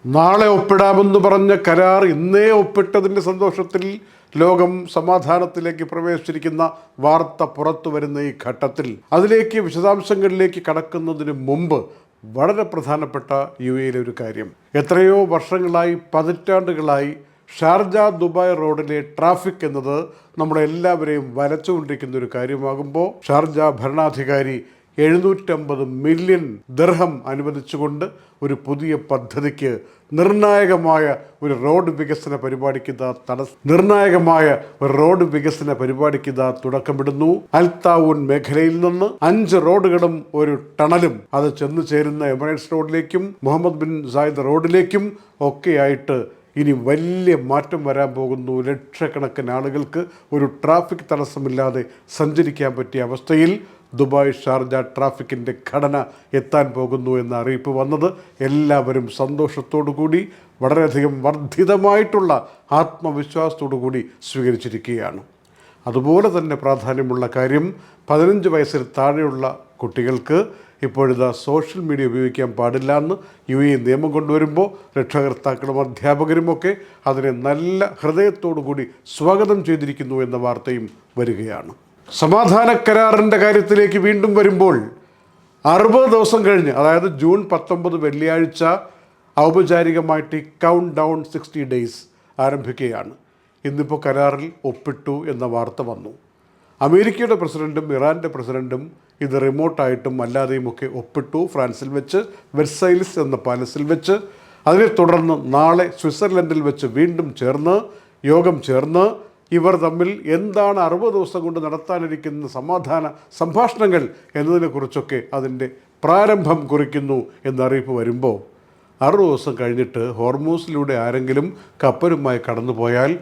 നാളെ ഒപ്പിടാമെന്ന് പറഞ്ഞ കരാർ ഇന്നേ ഒപ്പിട്ടതിൻ്റെ സന്തോഷത്തിൽ ലോകം സമാധാനത്തിലേക്ക് പ്രവേശിച്ചിരിക്കുന്ന വാർത്ത പുറത്തു വരുന്ന ഈ ഘട്ടത്തിൽ അതിലേക്ക് വിശദാംശങ്ങളിലേക്ക് കടക്കുന്നതിന് മുമ്പ് വളരെ പ്രധാനപ്പെട്ട യുഎയിലെ ഒരു കാര്യം, എത്രയോ വർഷങ്ങളായി പതിറ്റാണ്ടുകളായി ഷാർജ ദുബായ് റോഡിലെ ട്രാഫിക് എന്നത് നമ്മളെല്ലാവരെയും വലച്ചുകൊണ്ടിരിക്കുന്ന ഒരു കാര്യമാകുമ്പോൾ ഷാർജ ഭരണാധികാരി 750 മില്യൺ ദിർഹം അനുവദിച്ചുകൊണ്ട് ഒരു പുതിയ പദ്ധതിക്ക് നിർണായകമായ ഒരു റോഡ് വികസന പരിപാടിക്ക് തുടക്കമിടുന്നു. അൽത്താവൂൻ മേഖലയിൽ നിന്ന് 5 റോഡുകളും ഒരു ടണലും അത് ചെന്നു ചേരുന്ന എമിറേറ്റ്സ് റോഡിലേക്കും മുഹമ്മദ് ബിൻ സായിദ് റോഡിലേക്കും ഒക്കെയായിട്ട് ഇനി വലിയ മാറ്റം വരാൻ പോകുന്നു. ലക്ഷക്കണക്കിന് ആളുകൾക്ക് ഒരു ട്രാഫിക് തടസ്സമില്ലാതെ സഞ്ചരിക്കാൻ പറ്റിയ അവസ്ഥയിൽ ദുബായ് ഷാർജ ട്രാഫിക്കിൻ്റെ ഘടന എത്താൻ പോകുന്നു എന്ന അറിയിപ്പ് വന്നത് എല്ലാവരും സന്തോഷത്തോടു കൂടി വളരെയധികം വർദ്ധിതമായിട്ടുള്ള ആത്മവിശ്വാസത്തോടു കൂടി സ്വീകരിച്ചിരിക്കുകയാണ്. അതുപോലെ തന്നെ പ്രാധാന്യമുള്ള കാര്യം, 15 വയസ്സിൽ താഴെയുള്ള കുട്ടികൾക്ക് ഇപ്പോഴിതാ സോഷ്യൽ മീഡിയ ഉപയോഗിക്കാൻ പാടില്ല എന്ന് UAE നിയമം കൊണ്ടുവരുമ്പോൾ രക്ഷകർത്താക്കളും അധ്യാപകരുമൊക്കെ അതിനെ നല്ല ഹൃദയത്തോടു കൂടി സ്വാഗതം ചെയ്തിരിക്കുന്നു എന്ന വാർത്തയും വരികയാണ്. സമാധാന കരാറിൻ്റെ കാര്യത്തിലേക്ക് വീണ്ടും വരുമ്പോൾ 60 ദിവസം കഴിഞ്ഞ്, അതായത് ജൂൺ 19 വെള്ളിയാഴ്ച ഔപചാരികമായിട്ട് ഈ കൗണ്ട് ഡൗൺ 60 ഡേയ്സ് ആരംഭിക്കുകയാണ്. ഇന്നിപ്പോൾ കരാറിൽ ഒപ്പിട്ടു എന്ന വാർത്ത വന്നു. അമേരിക്കയുടെ പ്രസിഡൻറ്റും ഇറാൻ്റെ പ്രസിഡൻറ്റും ഇത് റിമോട്ടായിട്ടും അല്ലാതെയുമൊക്കെ ഒപ്പിട്ടു. ഫ്രാൻസിൽ വെച്ച് വെർസൈൽസ് എന്ന പാലസിൽ വെച്ച്. അതിനെ തുടർന്ന് നാളെ സ്വിറ്റ്സർലൻഡിൽ വെച്ച് വീണ്ടും യോഗം ചേർന്ന് ഇവർ തമ്മിൽ എന്താണ് 60 ദിവസം കൊണ്ട് നടത്താനിരിക്കുന്ന സമാധാന സംഭാഷണങ്ങൾ എന്നതിനെക്കുറിച്ചൊക്കെ അതിൻ്റെ പ്രാരംഭം കുറിക്കുന്നു എന്നറിയിപ്പ് വരുമ്പോൾ 60 ദിവസം കഴിഞ്ഞിട്ട് ഹോർമൂസിലൂടെ ആരെങ്കിലും കപ്പലുമായി കടന്നു പോയാൽ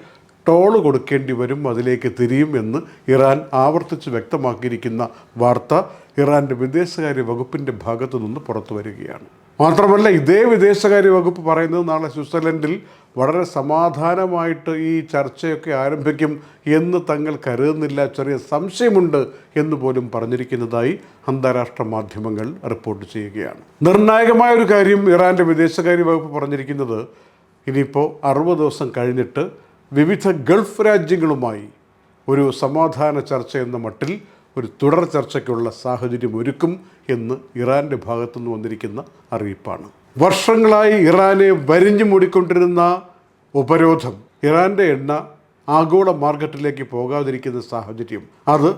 ടോള് കൊടുക്കേണ്ടി വരും, അതിലേക്ക് തിരിയും എന്ന് ഇറാൻ ആവർത്തിച്ച് വ്യക്തമാക്കിയിരിക്കുന്ന വാർത്ത ഇറാൻ്റെ വിദേശകാര്യ വകുപ്പിൻ്റെ ഭാഗത്തു നിന്ന് പുറത്തു വരികയാണ്. മാത്രമല്ല, ഇതേ വിദേശകാര്യ വകുപ്പ് പറയുന്നത് നാളെ സ്വിറ്റ്സർലൻഡിൽ വളരെ സമാധാനമായിട്ട് ഈ ചർച്ചയൊക്കെ ആരംഭിക്കും എന്ന് തങ്ങൾ കരുതുന്നില്ല, ചെറിയ സംശയമുണ്ട് എന്ന് പോലും പറഞ്ഞിരിക്കുന്നതായി അന്താരാഷ്ട്ര മാധ്യമങ്ങൾ റിപ്പോർട്ട് ചെയ്യുകയാണ്. നിർണായകമായ ഒരു കാര്യം ഇറാൻ്റെ വിദേശകാര്യ വകുപ്പ് പറഞ്ഞിരിക്കുന്നത്, ഇനിയിപ്പോൾ 60 ദിവസം കഴിഞ്ഞിട്ട് വിവിധ ഗൾഫ് രാജ്യങ്ങളുമായി ഒരു സമാധാന ചർച്ച എന്ന മട്ടിൽ ഒരു തുടർ ചർച്ചയ്ക്കുള്ള സാഹചര്യം ഒരുക്കും എന്ന് ഇറാൻ്റെ ഭാഗത്തുനിന്ന് വന്നിരിക്കുന്ന അറിയിപ്പാണ്. വർഷങ്ങളായി ഇറാനെ വരിഞ്ഞു മൂടിക്കൊണ്ടിരുന്ന ഉപരോധം, ഇറാൻ്റെ എണ്ണ ആഗോള മാർക്കറ്റിലേക്ക് പോകാതിരിക്കുന്ന സാഹചര്യം, അത്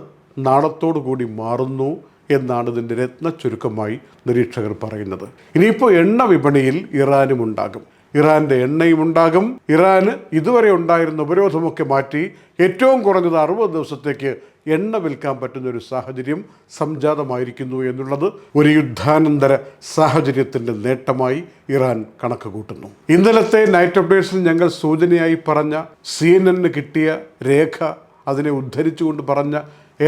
നാളത്തോടു കൂടി മാറുന്നു എന്നാണ് ഇതിൻ്റെ രത്ന ചുരുക്കമായി നിരീക്ഷകർ പറയുന്നത്. ഇനിയിപ്പോൾ എണ്ണ വിപണിയിൽ ഇറാനും ഉണ്ടാകും, ഇറാൻ്റെ എണ്ണയും ഉണ്ടാകും. ഇറാന് ഇതുവരെ ഉണ്ടായിരുന്ന ഉപരോധമൊക്കെ മാറ്റി ഏറ്റവും കുറഞ്ഞത് 60 ദിവസത്തേക്ക് എണ്ണ വിൽക്കാൻ പറ്റുന്ന ഒരു സാഹചര്യം സംജാതമായിരിക്കുന്നു എന്നുള്ളത് ഒരു യുദ്ധാനന്തര സാഹചര്യത്തിൻ്റെ നേട്ടമായി ഇറാൻ കണക്ക് കൂട്ടുന്നു. ഇന്നലത്തെ നൈറ്റ് അപ്ഡേറ്റ്സിൽ ഞങ്ങൾ സൂചനയായി പറഞ്ഞ CNN കിട്ടിയ രേഖ, അതിനെ ഉദ്ധരിച്ചുകൊണ്ട് പറഞ്ഞ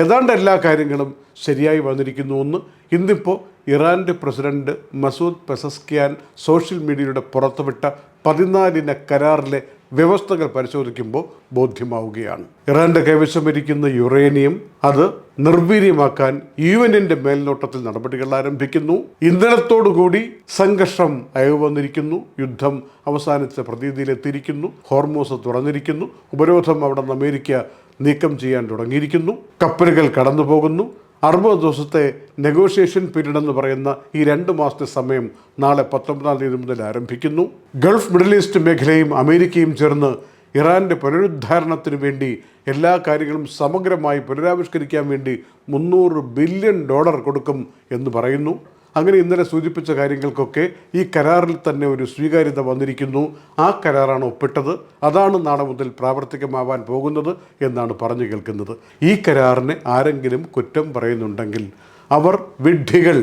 ഏതാണ്ട് എല്ലാ കാര്യങ്ങളും ശരിയായി വന്നിരിക്കുന്നുവെന്ന് ഇന്നിപ്പോൾ ഇറാൻ്റെ പ്രസിഡന്റ് മസൂദ് പെസസ്കിയാൻ സോഷ്യൽ മീഡിയയുടെ പുറത്തുവിട്ട 14 കരാറിലെ വ്യവസ്ഥകൾ പരിശോധിക്കുമ്പോൾ ബോധ്യമാവുകയാണ്. ഇറാൻ്റെ കൈവശം ഇരിക്കുന്ന യുറേനിയം അത് നിർവീര്യമാക്കാൻ UN-ന്റെ മേൽനോട്ടത്തിൽ നടപടികൾ ആരംഭിക്കുന്നു. ഇന്ധനത്തോടുകൂടി സംഘർഷം അയവ് വന്നിരിക്കുന്നു. യുദ്ധം അവസാനിച്ച പ്രതീതിയിലെത്തിയിരിക്കുന്നു. ഹോർമൂസ് തുറന്നിരിക്കുന്നു. ഉപരോധം അവിടെ നിന്ന് അമേരിക്ക നീക്കം ചെയ്യാൻ തുടങ്ങിയിരിക്കുന്നു. കപ്പലുകൾ കടന്നു പോകുന്നു. 60 ദിവസത്തെ നെഗോഷിയേഷൻ പീരീഡ് എന്ന് പറയുന്ന ഈ 2 മാസത്തെ സമയം നാളെ 19-ാം തീയതി മുതൽ ആരംഭിക്കുന്നു. ഗൾഫ് മിഡിൽ ഈസ്റ്റ് മേഖലയും അമേരിക്കയും ചേർന്ന് ഇറാൻ്റെ പുനരുദ്ധാരണത്തിന് വേണ്ടി എല്ലാ കാര്യങ്ങളും സമഗ്രമായി പുനരാവിഷ്കരിക്കാൻ വേണ്ടി $300 ബില്യൺ കൊടുക്കും എന്ന് പറയുന്നു. അങ്ങനെ ഇന്നലെ സൂചിപ്പിച്ച കാര്യങ്ങൾക്കൊക്കെ ഈ കരാറിൽ തന്നെ ഒരു സ്വീകാര്യത വന്നിരിക്കുന്നു. ആ കരാറാണ് ഒപ്പിട്ടത്, അതാണ് നാളെ മുതൽ പ്രാവർത്തികമാവാൻ പോകുന്നത് എന്നാണ് പറഞ്ഞു കേൾക്കുന്നത്. ഈ കരാറിനെ ആരെങ്കിലും കുറ്റം പറയുന്നുണ്ടെങ്കിൽ അവർ വിഡ്ഢികൾ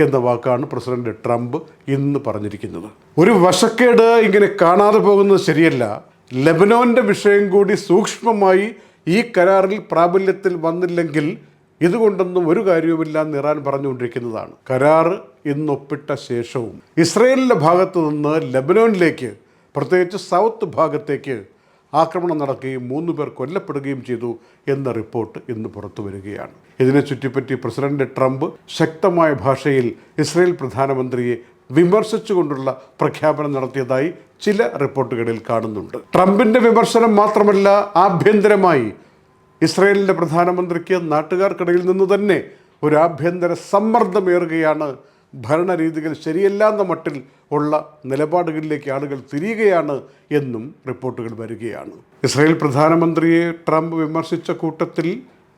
എന്ന വാക്കാണ് പ്രസിഡന്റ് ട്രംപ് ഇന്ന് പറഞ്ഞിരിക്കുന്നത്. ഒരു വശക്കേട് ഇങ്ങനെ കാണാതെ പോകുന്നത് ശരിയല്ല. ലെബനോൻ്റെ വിഷയം കൂടി സൂക്ഷ്മമായി ഈ കരാറിൽ പ്രാബല്യത്തിൽ വന്നില്ലെങ്കിൽ ഇതുകൊണ്ടൊന്നും ഒരു കാര്യവുമില്ല എന്ന് ഇറാൻ പറഞ്ഞുകൊണ്ടിരിക്കുന്നതാണ്. കരാർ ഇന്നൊപ്പിട്ട ശേഷവും ഇസ്രയേലിൻ്റെ ഭാഗത്തു നിന്ന് ലെബനോനിലേക്ക്, പ്രത്യേകിച്ച് സൗത്ത് ഭാഗത്തേക്ക് ആക്രമണം നടക്കുകയും 3 പേർ കൊല്ലപ്പെടുകയും ചെയ്തു എന്ന റിപ്പോർട്ട് ഇന്ന് പുറത്തു വരികയാണ്. ഇതിനെ ചുറ്റിപ്പറ്റി പ്രസിഡന്റ് ട്രംപ് ശക്തമായ ഭാഷയിൽ ഇസ്രയേൽ പ്രധാനമന്ത്രിയെ വിമർശിച്ചുകൊണ്ടുള്ള പ്രഖ്യാപനം നടത്തിയതായി ചില റിപ്പോർട്ടുകളിൽ കാണുന്നുണ്ട്. ട്രംപിൻ്റെ വിമർശനം മാത്രമല്ല, ആഭ്യന്തരമായി ഇസ്രയേലിൻ്റെ പ്രധാനമന്ത്രിക്ക് നാട്ടുകാർക്കിടയിൽ നിന്ന് തന്നെ ഒരു ആഭ്യന്തര സമ്മർദ്ദമേറുകയാണ്. ഭരണരീതികൾ ശരിയല്ല എന്ന മട്ടിൽ ഉള്ള നിലപാടുകളിലേക്ക് ആളുകൾ തിരിയുകയാണ് എന്നും റിപ്പോർട്ടുകൾ വരികയാണ്. ഇസ്രായേൽ പ്രധാനമന്ത്രിയെ ട്രംപ് വിമർശിച്ച കൂട്ടത്തിൽ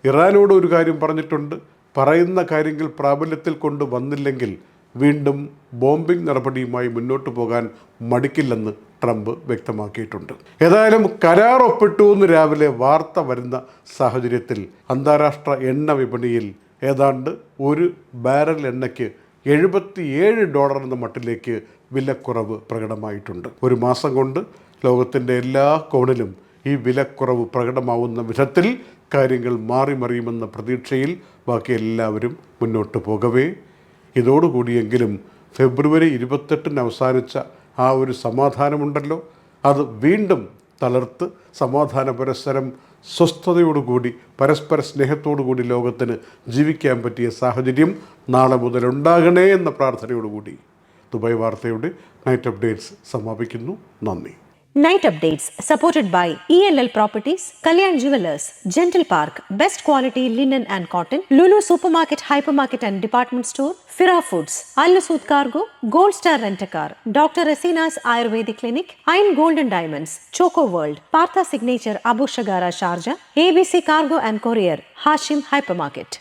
ഇറാനോട് ഒരു കാര്യം പറഞ്ഞിട്ടുണ്ട്. പറയുന്ന കാര്യങ്ങൾ പ്രാബല്യത്തിൽ കൊണ്ടുവന്നില്ലെങ്കിൽ വീണ്ടും ബോംബിംഗ് നടപടിയുമായി മുന്നോട്ട് പോകാൻ മടിക്കില്ലെന്ന് ട്രംപ് വ്യക്തമാക്കിയിട്ടുണ്ട്. ഏതായാലും കരാർ ഒപ്പിട്ടു എന്ന് രാവിലെ വാർത്ത വരുന്ന സാഹചര്യത്തിൽ അന്താരാഷ്ട്ര എണ്ണ വിപണിയിൽ ഏതാണ്ട് ഒരു ബാരൽ എണ്ണയ്ക്ക് $77 എന്ന മട്ടിലേക്ക് വിലക്കുറവ് പ്രകടമായിട്ടുണ്ട്. ഒരു മാസം കൊണ്ട് ലോകത്തിൻ്റെ എല്ലാ കോണിലും ഈ വിലക്കുറവ് പ്രകടമാവുന്ന വിധത്തിൽ കാര്യങ്ങൾ മാറിമറിയുമെന്ന പ്രതീക്ഷയിൽ ബാക്കി എല്ലാവരും മുന്നോട്ട് പോകവേ, ഇതോടുകൂടിയെങ്കിലും ഫെബ്രുവരി 28 അവസാനിച്ച ആ ഒരു സമാധാനമുണ്ടല്ലോ, അത് വീണ്ടും തളർത്ത് സമാധാന പുരസ്സരം സ്വസ്ഥതയോടുകൂടി പരസ്പര സ്നേഹത്തോടുകൂടി ലോകത്തിന് ജീവിക്കാൻ പറ്റിയ സാഹചര്യം നാളെ മുതൽ ഉണ്ടാകണേ എന്ന പ്രാർത്ഥനയോടുകൂടി ദുബായ് വാർത്തയുടെ നൈറ്റ് അപ്ഡേറ്റ്സ് സമാപിക്കുന്നു. നന്ദി. Night Updates supported by ELL Properties, Kalyan Jewelers, Gentle Park, Best Quality Linen and Cotton, Lulu Supermarket, Hypermarket and Department Store, Fira Foods, Al Nasood Cargo, Gold Star Rent-A-Car, Dr. Asina's Ayurvedic Clinic, Ain Golden Diamonds, Choco World, Partha Signature Abu Shagara Sharjah, ABC Cargo and Courier, Hashim Hypermarket.